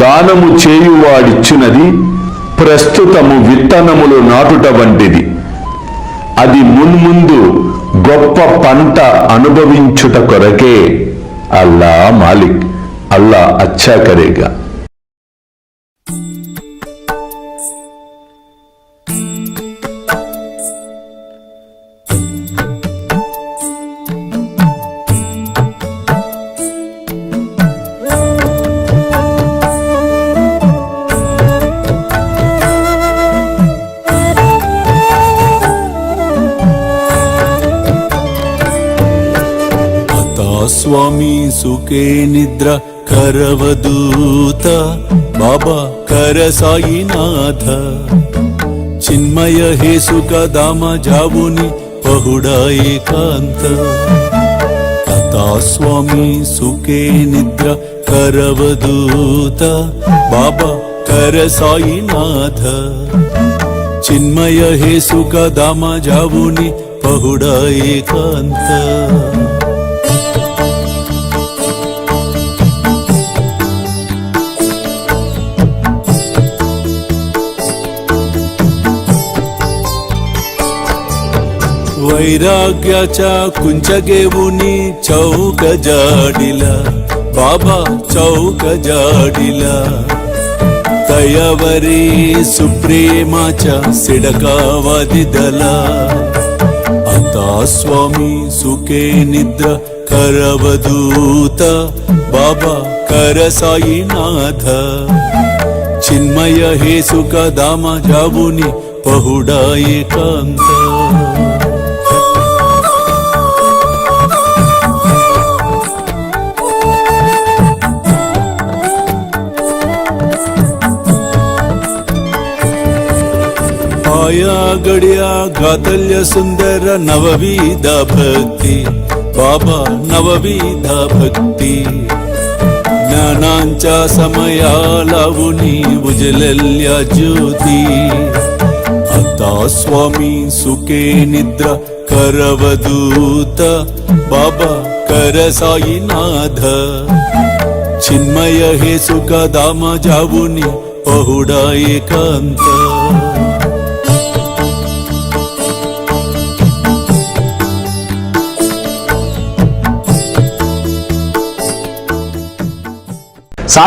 దానము చేయువాడిచ్చునది ప్రస్తుతము విత్తనములు నాటుట వంటిది. అది మున్ముందు గొప్ప పంట అనుభవించుట కొరకే. అల్లా మాలిక్, అల్లా అచ్చా కరేగా. స్వామి సుఖే నిద్ర కరవదూత బాబా కర సాయినాథ చిన్మయ హే సుఖ దామ జావుని పహుడా ఏకాంత అతా స్వామి సుఖే నిద్ర కరవదూత బాబా కర సాయినాథ చిన్మయ హే సుఖ దామ జావుని పహుడా ఏకాంత वैराग्याच्या कुंचगेवुनी चौक जाडिला बाबा चौक जाडिला तयावरी सुप्रेमाच्या सिडकावादिदला आता स्वामी सुखे निद्र करवदूत बाबा कर साईनाथ चिन्मय हे सुख दामा जावुनी पहुडा एकांत आया गड्या गातल्य सुंदर नवविधा भक्ती बाबा नवविधा भक्ती ज्ञानांच्या समया लावुनी उजलल्या ज्योती आता स्वामी सुखे निद्रा करवदूत बाबा कर साईनाथ चिन्मय हे सुख दाम जावुनी पहुडा एकांत